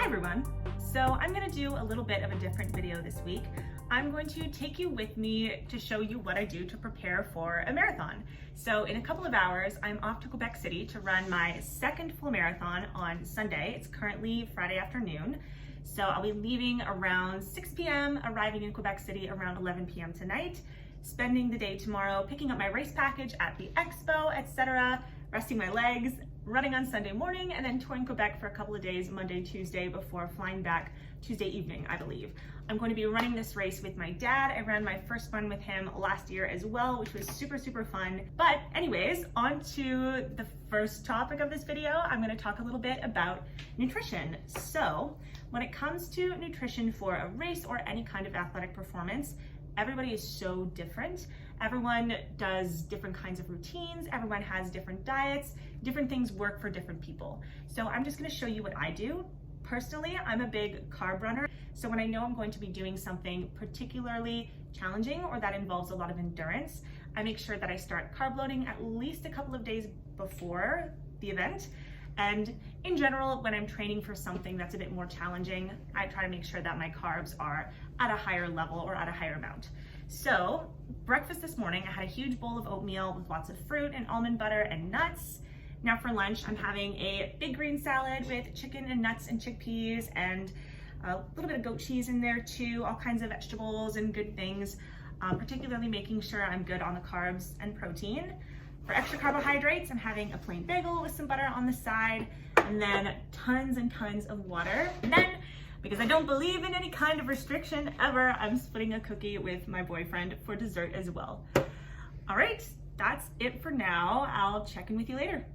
Hi everyone. So I'm going to do a little bit of a different video this week. I'm going to take you with me to show you what I do to prepare for a marathon. So in a couple of hours, I'm off to Quebec City to run my second full marathon on Sunday. It's currently Friday afternoon. So I'll be leaving around 6 p.m., arriving in Quebec City around 11 p.m. tonight, spending the day tomorrow picking up my race package at the expo, etc., resting my legs, running on Sunday morning, and then touring Quebec for a couple of days, Monday, Tuesday, before flying back Tuesday evening, I believe. I'm going to be running this race with my dad. I ran my first one with him last year as well, which was super, super fun. But anyways, on to the first topic of this video. I'm going to talk a little bit about nutrition. So when it comes to nutrition for a race or any kind of athletic performance, everybody is so different. Everyone does different kinds of routines. Everyone has different diets. Different things work for different people. So I'm just going to show you what I do. Personally, I'm a big carb runner. So when I know I'm going to be doing something particularly challenging or that involves a lot of endurance, I make sure that I start carb loading at least a couple of days before the event. And in general, when I'm training for something that's a bit more challenging, I try to make sure that my carbs are at a higher level or at a higher amount. So breakfast this morning, I had a huge bowl of oatmeal with lots of fruit and almond butter and nuts. Now for lunch, I'm having a big green salad with chicken and nuts and chickpeas and a little bit of goat cheese in there too, all kinds of vegetables and good things, particularly making sure I'm good on the carbs and protein. For extra carbohydrates, I'm having a plain bagel with some butter on the side, and then tons and tons of water. And then, because I don't believe in any kind of restriction ever, I'm splitting a cookie with my boyfriend for dessert as well. All right, that's it for now. I'll check in with you later.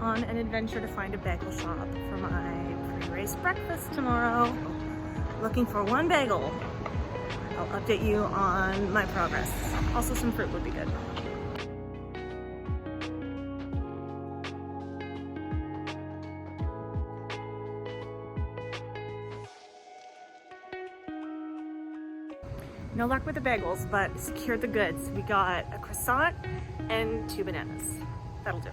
On an adventure to find a bagel shop for my pre-race breakfast tomorrow. Looking for one bagel. I'll update you on my progress. Also, some fruit would be good. No luck with the bagels, but secured the goods. We got a croissant and 2 bananas. That'll do.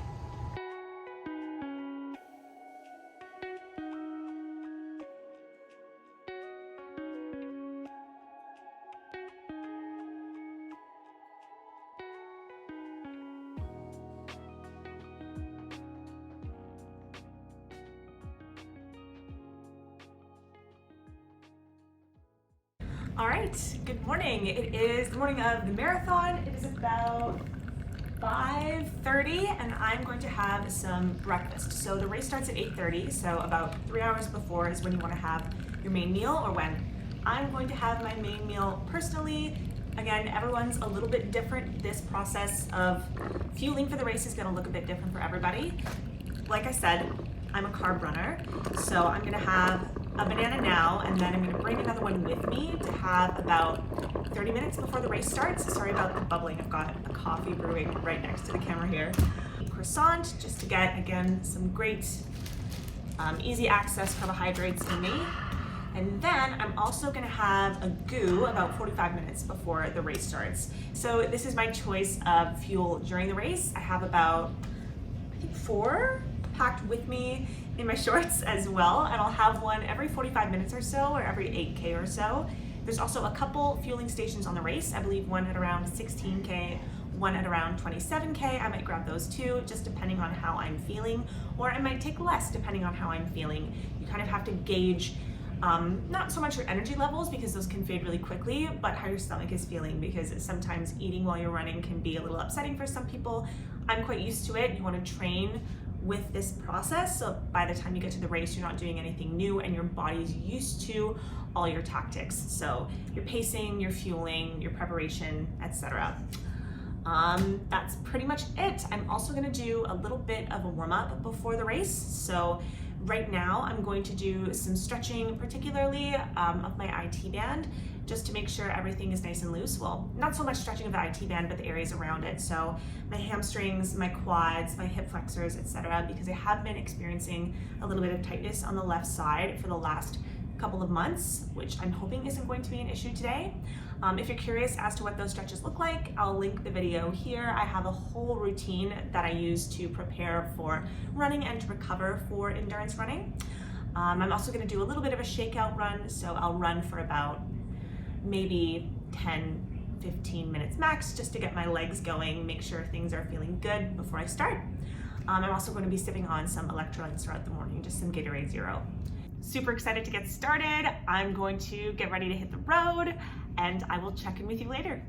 All right, good morning. It is the morning of the marathon. It is about 5:30 and I'm going to have some breakfast. So the race starts at 8:30, so about 3 hours before is when you want to have your main meal, or when I'm going to have my main meal personally. Again, everyone's a little bit different. This process of fueling for the race is going to look a bit different for everybody. Like I said, I'm a carb runner, so I'm going to have a banana now, and then I'm going to bring another one with me to have about 30 minutes before the race starts. Sorry about the bubbling. I've got a coffee brewing right next to the camera here. Croissant, just to get, again, some great easy access carbohydrates in me. And then I'm also going to have a goo about 45 minutes before the race starts. So this is my choice of fuel during the race. I have about, I think, 4 packed with me in my shorts as well, and I'll have one every 45 minutes or so, or every 8K or so. There's also a couple fueling stations on the race. I believe one at around 16K, one at around 27K. I might grab those too, just depending on how I'm feeling, or I might take less depending on how I'm feeling. You kind of have to gauge not so much your energy levels, because those can fade really quickly, but how your stomach is feeling, because sometimes eating while you're running can be a little upsetting for some people. I'm quite used to it. You want to train with this process. So by the time you get to the race, you're not doing anything new and your body's used to all your tactics. So your pacing, your fueling, your preparation, etc. That's pretty much it. I'm also gonna do a little bit of a warm-up before the race. So right now I'm going to do some stretching, particularly of my IT band, just to make sure everything is nice and loose. Well, not so much stretching of the IT band, but the areas around it. So my hamstrings, my quads, my hip flexors, etc., because I have been experiencing a little bit of tightness on the left side for the last couple of months, which I'm hoping isn't going to be an issue today. If you're curious as to what those stretches look like, I'll link the video here. I have a whole routine that I use to prepare for running and to recover for endurance running. I'm also gonna do a little bit of a shakeout run, so I'll run for about maybe 10-15 minutes max, just to get my legs going, make sure things are feeling good before I start. I'm also going to be sipping on some electrolytes throughout the morning, just some Gatorade Zero. Super excited to get started. I'm going to get ready to hit the road, and I will check in with you later.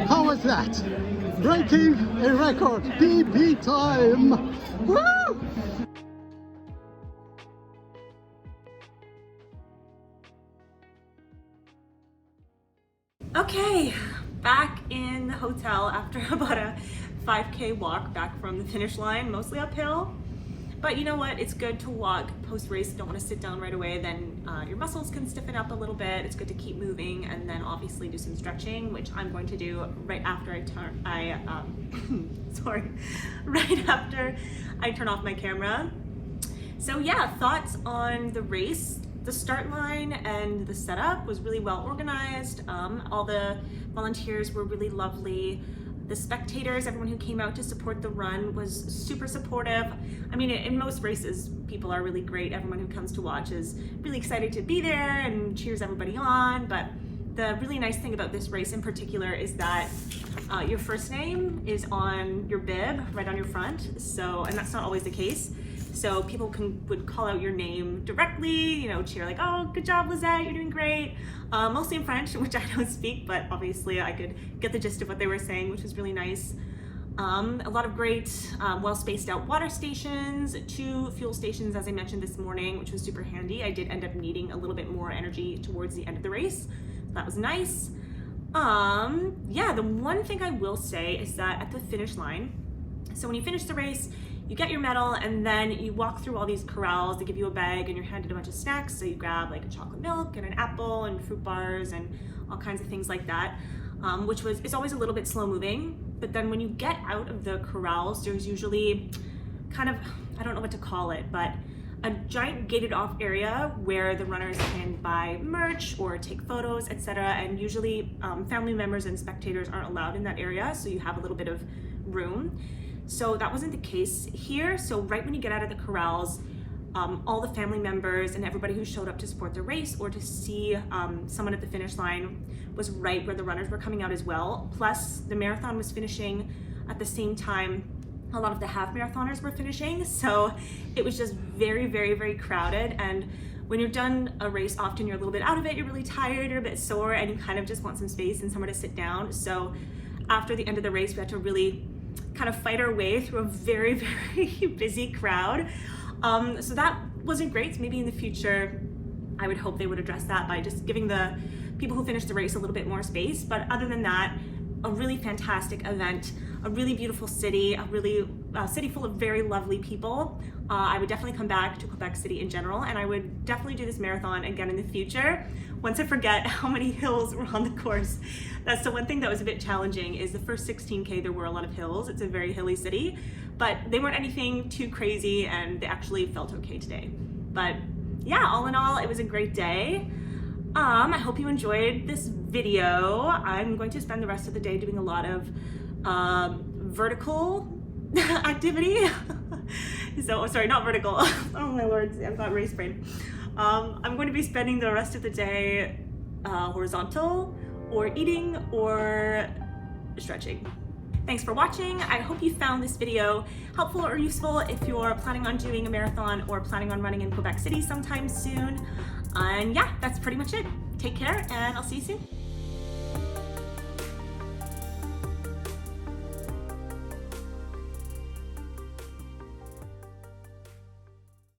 How was that? Breaking a record, PB time! Woo! Okay, back in the hotel after about a 5K walk back from the finish line, mostly uphill. But you know what? It's good to walk post-race. Don't want to sit down right away. Then your muscles can stiffen up a little bit. It's good to keep moving, and then obviously do some stretching, which I'm going to do right after right after I turn off my camera. So yeah, thoughts on the race. The start line and the setup was really well organized. All the volunteers were really lovely. The spectators, everyone who came out to support the run, was super supportive. I mean, in most races, people are really great. Everyone who comes to watch is really excited to be there and cheers everybody on. But the really nice thing about this race in particular is that your first name is on your bib, right on your front. So, and that's not always the case. So people would call out your name directly, you know, cheer like, oh, good job, Lizette, you're doing great. Mostly in French, which I don't speak, but obviously I could get the gist of what they were saying, which was really nice. A lot of great, well spaced out water stations, 2 fuel stations, as I mentioned this morning, which was super handy. I did end up needing a little bit more energy towards the end of the race. So that was nice. Yeah, the one thing I will say is that at the finish line, so when you finish the race, you get your medal and then you walk through all these corrals. They give you a bag and you're handed a bunch of snacks. So you grab like a chocolate milk and an apple and fruit bars and all kinds of things like that, it's always a little bit slow moving. But then when you get out of the corrals, there's usually kind of, I don't know what to call it, but a giant gated off area where the runners can buy merch or take photos, etc. And usually family members and spectators aren't allowed in that area. So you have a little bit of room. So that wasn't the case here. So right when you get out of the corrals, all the family members and everybody who showed up to support the race or to see someone at the finish line was right where the runners were coming out as well. Plus the marathon was finishing at the same time a lot of the half marathoners were finishing. So it was just very, very, very crowded. And when you're done a race, often you're a little bit out of it, you're really tired, you're a bit sore, and you kind of just want some space and somewhere to sit down. So after the end of the race, we had to really kind of fight our way through a very, very busy crowd. So that wasn't great. So maybe in the future, I would hope they would address that by just giving the people who finished the race a little bit more space. But other than that, a really fantastic event, a really beautiful city, a city full of very lovely people. I would definitely come back to Quebec City in general, and I would definitely do this marathon again in the future once I forget how many hills were on the course. That's the one thing that was a bit challenging, is the first 16K there were a lot of hills. It's a very hilly city, but they weren't anything too crazy and they actually felt okay today. But yeah, all in all, it was a great day. I hope you enjoyed this video. I'm going to spend the rest of the day doing a lot of vertical activity. So, sorry, not vertical. Oh my lord, I've got race brain. I'm going to be spending the rest of the day horizontal or eating or stretching. Thanks for watching. I hope you found this video helpful or useful if you're planning on doing a marathon or planning on running in Quebec City sometime soon. And yeah, that's pretty much it. Take care and I'll see you soon.